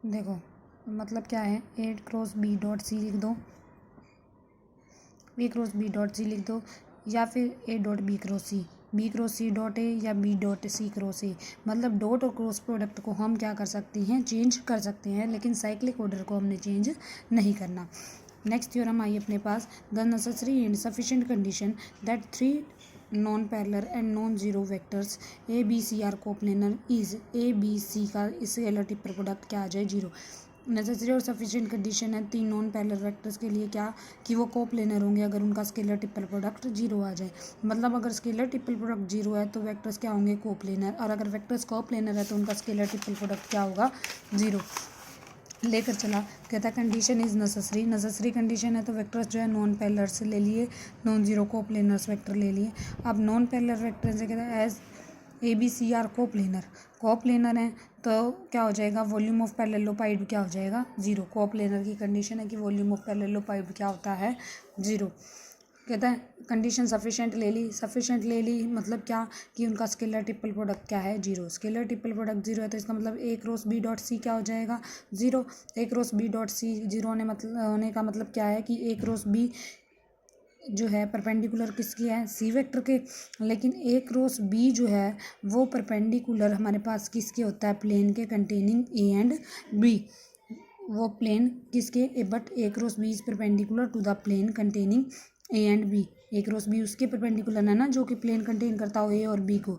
देखो मतलब क्या है, A cross B dot C लिख दो, A cross B dot C लिख दो, या फिर A dot B cross C dot A या B dot C cross A. मतलब डॉट और क्रॉस प्रोडक्ट को हम क्या कर सकते हैं, चेंज कर सकते हैं, लेकिन साइक्लिक ऑर्डर को हमने चेंज नहीं करना। नेक्स्ट थ्योरम आई अपने पास, the necessary and sufficient condition that three non parallel and non zero vectors A B C are coplanar is A B C का स्केलर ट्रिपल प्रोडक्ट क्या आ जाए, जीरो। नेसेसरी और सफिशिएंट कंडीशन है तीन नॉन पैरेलल वेक्टर्स के लिए क्या, कि वो कोप्लेनर होंगे अगर उनका स्केलर ट्रिपल प्रोडक्ट जीरो आ जाए। मतलब अगर स्केलर ट्रिपल प्रोडक्ट जीरो है तो वेक्टर्स क्या होंगे, कोप्लेनर, और अगर वेक्टर्स कोप्लेनर है तो उनका स्केलर ट्रिपल प्रोडक्ट क्या होगा, जीरो। लेकर चला, कहता है कंडीशन इज नेसेसरी कंडीशन है तो वेक्टर्स जो है नॉन पैरेलल्स ले लिए, नॉन जीरो कोप्लेनर्स वेक्टर ले लिए। अब नॉन पैरेलल वेक्टर से कहता है as A B C are coplanar है तो क्या हो जाएगा, वॉल्यूम ऑफ पैरेललोपाइड क्या हो जाएगा, जीरो। कोप्लेनर की कंडीशन है कि वॉल्यूम ऑफ पैरेललोपाइड क्या होता है, जीरो। कहता है कंडीशन सफिशिएंट ले ली मतलब क्या, कि उनका स्केलर ट्रिपल प्रोडक्ट क्या है, zero. Scalar triple product zero है तो इसका मतलब A cross B dot C क्या हो जाएगा, zero. A cross B dot C zero होने का मतलब क्या है कि ए क्रॉस बी जो है परपेंडिकुलर किसकी है, सी वेक्टर के। लेकिन ए क्रॉस बी जो है वो परपेंडिकुलर हमारे पास किसके होता है, प्लेन के कंटेनिंग ए एंड बी। वो प्लेन किसके, but A cross B is perpendicular to the plane containing A and B. A cross B उसके परपेंडिकुलर है ना जो कि प्लेन कंटेन करता हो ए और बी को।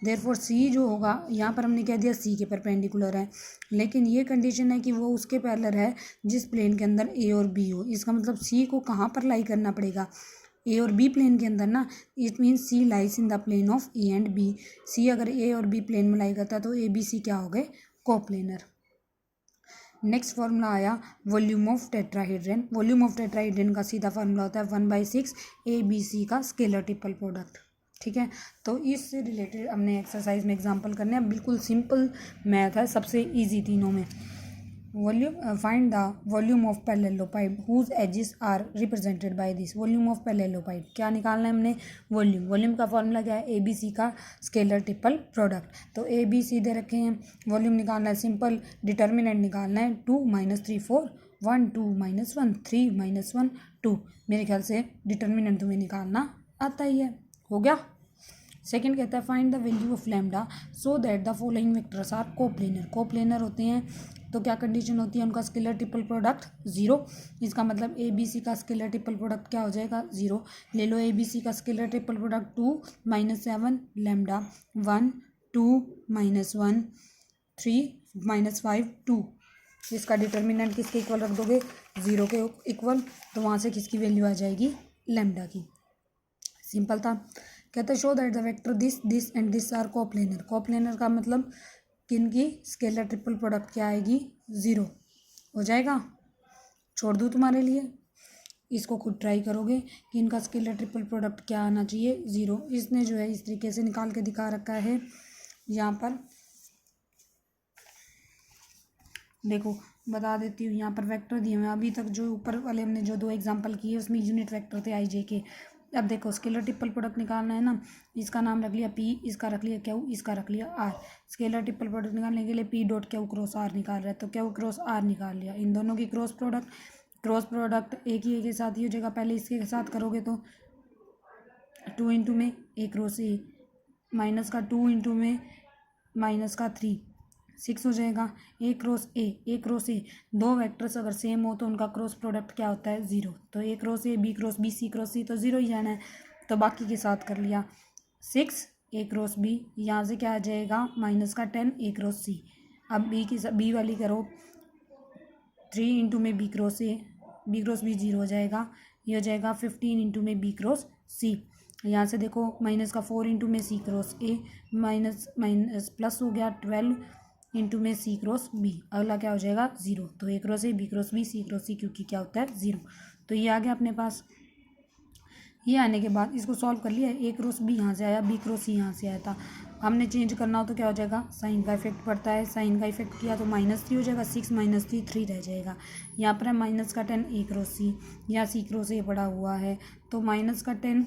देयरफॉर सी जो होगा, यहाँ पर हमने कह दिया सी के परपेंडिकुलर है, लेकिन ये कंडीशन है कि वो उसके पैरेलल है जिस प्लेन के अंदर ए और बी हो। इसका मतलब सी को कहाँ पर लाई करना पड़ेगा, ए और बी प्लेन के अंदर ना। It means C lies in the plane of A and B. C अगर ए और बी प्लेन में लाई करता है तो ए बी सी क्या हो गए, कोप्लेनर। नेक्स्ट फॉर्मूला आया volume of tetrahedron. Volume of tetrahedron का सीधा फार्मूला होता है 1/6 ए बी सी का स्केलर ट्रिपल प्रोडक्ट। ठीक है, तो इससे रिलेटेड हमने एक्सरसाइज में एग्जांपल करने हैं। बिल्कुल सिंपल मैथ है, सबसे इजी तीनों में। Volume find the volume of parallelepiped whose edges are represented by this. Volume of parallelepiped क्या निकालना है हमने, वॉल्यूम का फॉर्मूला क्या है, ए बी सी का स्केलर ट्रिपल प्रोडक्ट। तो ए बी सी दे रखे हैं, वॉल्यूम निकालना है, सिंपल डिटर्मिनेंट निकालना है 2 - 3 4 1 2 - 1 3 - 1 2। मेरे ख्याल से डिटर्मिनेंट तुम्हें निकालना आता ही है, हो गया। सेकंड कहता है find the value of lambda so that the following vectors are coplanar होते हैं। तो क्या कंडीशन होती है, उनका स्केलर ट्रिपल प्रोडक्ट जीरो। इसका मतलब ए बी सी का स्केलर ट्रिपल प्रोडक्ट क्या हो जाएगा, जीरो। ले लो ए बी सी का स्केलर ट्रिपल प्रोडक्ट 2 - 7 लैम्डा 1 2 - 1 3 - 5 2। इसका डिटर्मिनेंट किसके इक्वल रख दोगे, जीरो के इक्वल, तो वहाँ से किसकी वैल्यू आ जाएगी, लैम्डा की। सिंपल था। कहता है show that the vector this and this are coplanar का मतलब किन की स्केलर ट्रिपल प्रोडक्ट क्या आएगी, जीरो हो जाएगा। छोड़ दूँ तुम्हारे लिए, इसको खुद ट्राई करोगे कि इनका स्केलर ट्रिपल प्रोडक्ट क्या आना चाहिए, जीरो। इसने जो है इस तरीके से निकाल के दिखा रखा है। यहाँ पर देखो बता देती हूँ, यहाँ पर वेक्टर दिए हुए हैं। अभी तक जो ऊपर वाले हमने जो 2 एग्जाम्पल किए उसमें यूनिट वेक्टर थे आई जे के। अब देखो स्केलर ट्रिपल प्रोडक्ट निकालना है ना, इसका नाम रख लिया पी, इसका रख लिया क्यू, इसका रख लिया आर। स्केलर ट्रिपल प्रोडक्ट निकालने के लिए P dot Q cross R निकाल रहा है तो क्यू क्रॉस आर निकाल लिया। इन दोनों की क्रॉस प्रोडक्ट एक ही के साथ ही हो जाएगा। पहले इसके साथ करोगे तो 2 इंटू में ए क्रॉस ए माइनस का 2 इंटू में माइनस का 3 6 हो जाएगा। ए क्रॉस ए दो वेक्टर्स अगर सेम हो तो उनका क्रॉस प्रोडक्ट क्या होता है, जीरो। तो A cross A B cross B C cross C तो जीरो ही जाना है, तो बाकी के साथ कर लिया 6 ए क्रॉस बी, यहाँ से क्या आ जाएगा माइनस का 10 ए क्रॉस सी। अब बी वाली करो 3 इंटू में बी क्रॉस बी जीरो हो जाएगा। ये हो जाएगा 15 इंटू में बी क्रॉस सी। यहाँ से देखो माइनस का 4 इंटू में सी क्रॉस ए माइनस प्लस हो गया 12 इंटू में सी क्रॉस बी। अगला क्या हो जाएगा, जीरो। तो A cross A B cross B C cross C, क्योंकि क्या होता है, जीरो। तो ये आ गया अपने पास। ये आने के बाद इसको सॉल्व कर लिया, ए क्रॉस बी यहाँ से आया, बी क्रॉस सी यहाँ से आया था। हमने चेंज करना हो तो क्या हो जाएगा, साइन का इफेक्ट पड़ता है। साइन का इफेक्ट किया तो -3 हो जाएगा, 6 - 3 3 रह जाएगा। यहाँ पर है माइनस का 10 ए क्रॉस सी, या सी क्रॉस ए पड़ा हुआ है तो माइनस का 10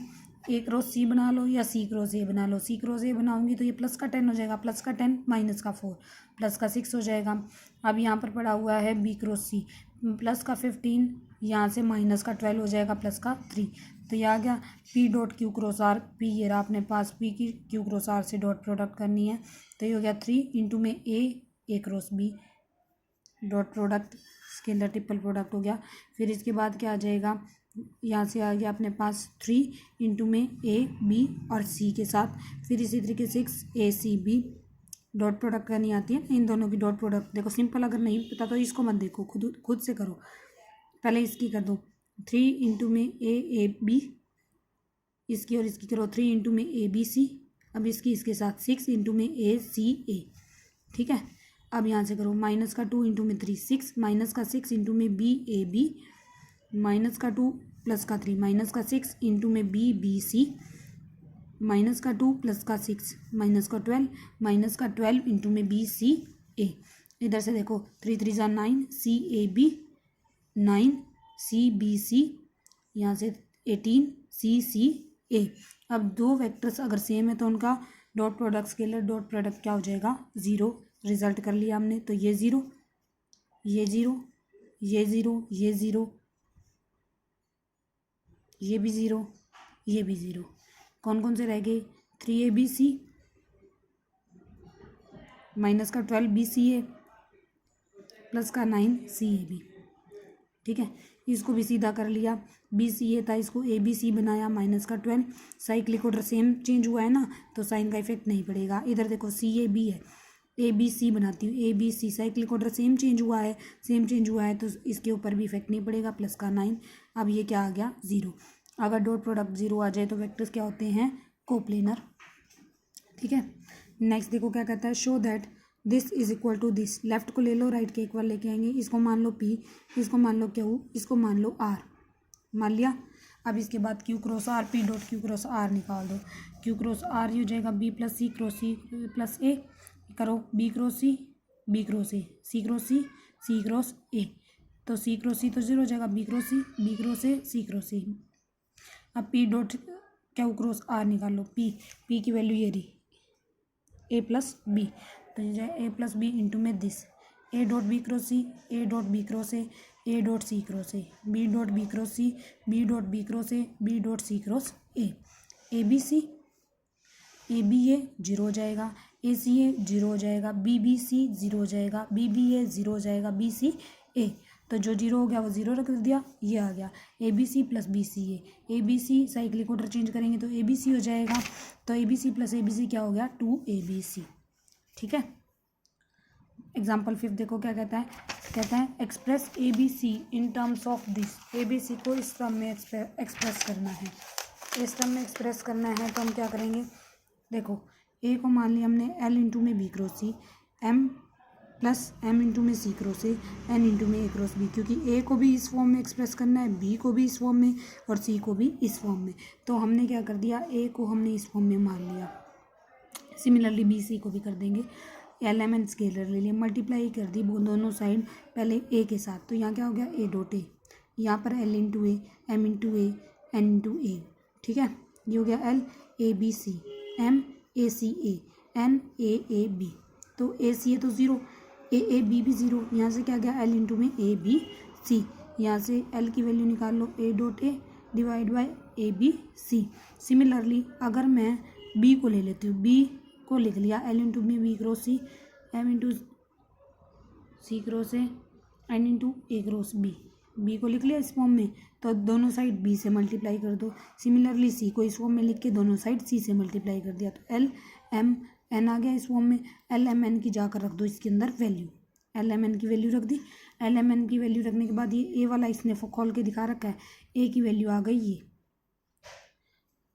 ए क्रॉस सी बना लो या सी क्रॉस ए बना लो। सी क्रॉस ए बनाऊंगी तो ये प्लस का 10 हो जाएगा, प्लस का 10 माइनस का 4 प्लस का 6 हो जाएगा। अब यहाँ पर पड़ा हुआ है बी क्रॉस सी, प्लस का 15 यहाँ से माइनस का 12 हो जाएगा, प्लस का 3। तो ये आ गया P dot Q cross R. P ये रहा अपने पास, पी की क्यू क्रॉस आर से डॉट प्रोडक्ट करनी है, तो ये हो गया 3 इंटू में A cross B dot product, scalar triple product हो गया। फिर इसके बाद क्या आ जाएगा, यहाँ से आ गया अपने पास 3 इंटू में ए बी और सी के साथ। फिर इसी तरीके से 6 ए सी बी डॉट प्रोडक्ट करनी आती है इन दोनों की डॉट प्रोडक्ट। देखो सिंपल, अगर नहीं पता तो इसको मत देखो, खुद से करो। पहले इसकी कर दो 3 इंटू में ए बी, इसकी और इसकी करो 3 इंटू में ए बी सी। अब इसके साथ 6 इंटू में ए सी ए। ठीक है, अब यहाँ से करो माइनस का 2 इंटू में 3 6, माइनस का 6 इंटू में बी ए बी, माइनस का 2 प्लस का 3, माइनस का 6 इंटू में बी बी सी, माइनस का 2 प्लस का 6 माइनस का 12, माइनस का 12 इंटू में बी सी ए। इधर से देखो 3 3 जा 9 सी A B 9 C B C, यहाँ से 18 सी सी ए। अब दो वेक्टर्स अगर सेम है तो उनका dot product scaler dot product क्या हो जाएगा, 0। रिजल्ट कर लिया हमने, तो ये 0 ये 0 ये 0 ये 0 ये भी 0 ये भी 0। कौन कौन से रह गए, 3 ए बी सी माइनस का 12 बी सी ए प्लस का 9 सी ए बी। ठीक है, इसको भी सीधा कर लिया, बी सी ए था इसको ए बी सी बनाया, माइनस का 12। साइक्लिक ऑर्डर सेम चेंज हुआ है ना, तो साइन का इफेक्ट नहीं पड़ेगा। इधर देखो सी ए बी है, ए बी सी बनाती हूँ, A B C cyclic order same change हुआ है तो इसके ऊपर भी इफेक्ट नहीं पड़ेगा, प्लस का 9। अब ये क्या आ गया, 0। अगर डॉट प्रोडक्ट 0 आ जाए तो वेक्टर्स क्या होते हैं, कोप्लेनर। ठीक है, नेक्स्ट देखो क्या कहता है, show that this is equal to this. Left को ले लो, राइट के इक्वल लेके आएंगे। इसको मान लो पी, इसको मान लो क्यू, इसको मान लो आर, मान लिया। अब इसके बाद Q cross R, P dot Q cross R निकाल दो। क्यू क्रॉस आर ये हो जाएगा B plus C cross C plus A. करो B cross C B cross A, C cross C cross A. तो सी क्रॉस सी तो 0 हो जाएगा, B cross A C cross A. अब P dot Q cross R निकाल लो। P की value ये रही ए प्लस बी, तो ये जाए ए प्लस बी इंटू में this A dot B cross C, A dot B cross A dot C cross A, B dot B cross C, B dot B cross B dot C cross A B C A B A 0 हो जाएगा, ए C ए 0 हो जाएगा, B B C 0 हो जाएगा, B B A 0 हो जाएगा, B C ए। तो जो 0 हो गया वो 0 रख दिया, ये आ गया A B C plus B C A B C. Cyclic order change करेंगे तो ए बी सी हो जाएगा, तो A B C plus A B C क्या हो गया, 2 ए बी सी। ठीक है, एग्जाम्पल 5 देखो क्या कहता है express A B C in terms of this. A B C को इस टर्म में एक्सप्रेस करना है, इस टर्म में एक्सप्रेस करना है। तो हम क्या करेंगे, देखो ए को मान लिया हमने एल इंटू में B cross C, M plus M into में सी क्रॉस ए, एन इंटू में ए क्रॉस बी। क्योंकि ए को भी इस फॉर्म में एक्सप्रेस करना है, बी को भी इस फॉर्म में और सी को भी इस फॉर्म में। तो हमने क्या कर दिया, ए को हमने इस फॉर्म में मान लिया। सिमिलरली बी सी को भी कर देंगे। एल एम एन स्केलर ले लिया, मल्टीप्लाई कर दी दोनों साइड पहले ए के साथ। तो यहाँ क्या हो गया, ए डॉट ए, यहाँ पर L into A, M into A, N into A. ठीक है, ये हो गया L A B C, M A C A, N A B. तो ए सी ए तो 0, ए बी भी 0। यहाँ से क्या गया, एल इंटू में ए बी सी। यहाँ से एल की वैल्यू निकाल लो, A dot A divide by A B C. Similarly अगर मैं बी को ले लेती हूँ, बी को लिख लिया एल इंटू में B cross C, M into C cross A, N into A cross B. B को लिख लिया इस फॉर्म में, तो दोनों साइड बी से मल्टीप्लाई कर दो। सिमिलरली सी को इस फॉर्म में लिख के दोनों साइड सी से मल्टीप्लाई कर दिया, तो एल एम एन आ गया इस फॉर्म में। एल एम एन की जाकर रख दो इसके अंदर वैल्यू, एल एम एन की वैल्यू रख दी। एल एम एन की वैल्यू रखने के बाद ये ए वाला इसने खोल के दिखा रखा है, ए की वैल्यू आ गई। ये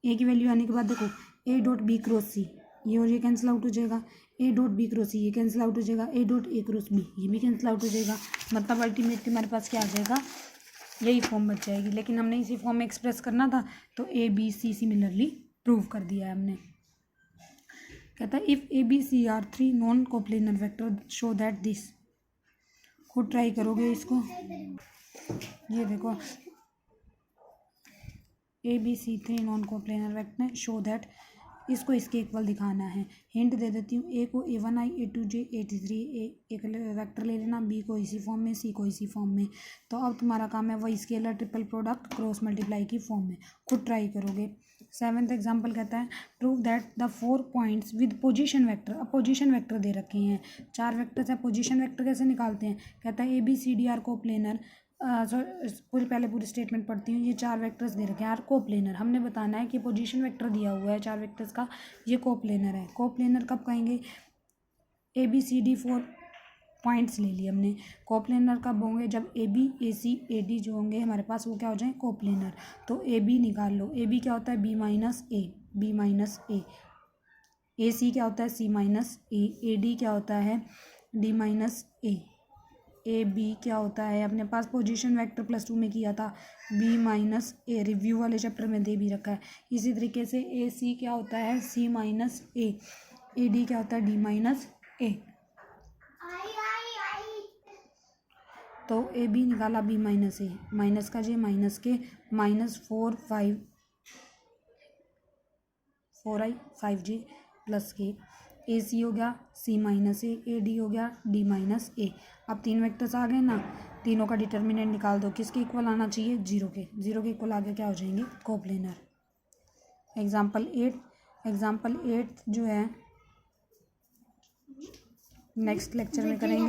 ए की वैल्यू आने के बाद देखो A dot B cross C, ये और ये कैंसिल आउट हो जाएगा, A dot B cross C ये कैंसिल आउट हो जाएगा, A dot A cross B ये भी कैंसिल आउट हो जाएगा। मतलब अल्टीमेटली हमारे पास क्या आ जाएगा, यही फॉर्म बच जाएगी। लेकिन हमने इसी फॉर्म में एक्सप्रेस करना था, तो A B C similarly prove कर दिया है हमने। कहता है if A B C are 3 non coplanar vector show that this. खुद ट्राई करोगे इसको, ये देखो ABC3 नॉन कोप्लेनर वेक्टर है, शो दैट, इसको इसके इक्वल दिखाना है। हिंट दे देती हूँ, ए को A1I A2J A3 एक वेक्टर ले लेना, बी को इसी फॉर्म में, सी को इसी फॉर्म में। तो अब तुम्हारा काम है वही scalar triple product cross multiply की फॉर्म में, खुद ट्राई करोगे। 7th एग्जाम्पल कहता है prove that the 4 points with position vector. अब पोजीशन वेक्टर दे रखे हैं, 4 वेक्टर्स है, पोजीशन वेक्टर कैसे निकालते हैं। कहता है ABCD आर कोप्लेनर, पूरी स्टेटमेंट पढ़ती हूँ। ये 4 वेक्टर्स दे रखे हैं आर कोप्लेनर, हमने बताना है कि पोजीशन वेक्टर दिया हुआ है 4 वेक्टर्स का, ये कोप्लेनर है। कोप्लेनर कब कहेंगे, ABCD 4 पॉइंट्स ले लिए हमने। कोप्लेनर कब होंगे, जब AB AC AD जो होंगे हमारे पास वो क्या हो जाए, कोप्लेनर। तो AB निकाल लो, AB क्या होता है B माइनस A, AC क्या होता है C माइनस A, AD क्या होता है D माइनस A, AB क्या होता है, अपने पास पोजीशन वेक्टर +2 में किया था B माइनस A, रिव्यू वाले चैप्टर में दे भी रखा है। इसी तरीके से AC क्या होता है C माइनस A, AD क्या होता है D माइनस A। तो AB निकाला B माइनस A, माइनस का J माइनस के, -4i 5j प्लस के। AC हो गया C माइनस A, AD हो गया D माइनस A। अब 3 वेक्टर्स आ गए ना, तीनों का डिटर्मिनेंट निकाल दो, किसके इक्वल आना चाहिए, 0 के। 0 के इक्वल आगे क्या हो जाएंगे, कोप्लेनर। एग्जाम्पल 8 जो है नेक्स्ट लेक्चर में करेंगे।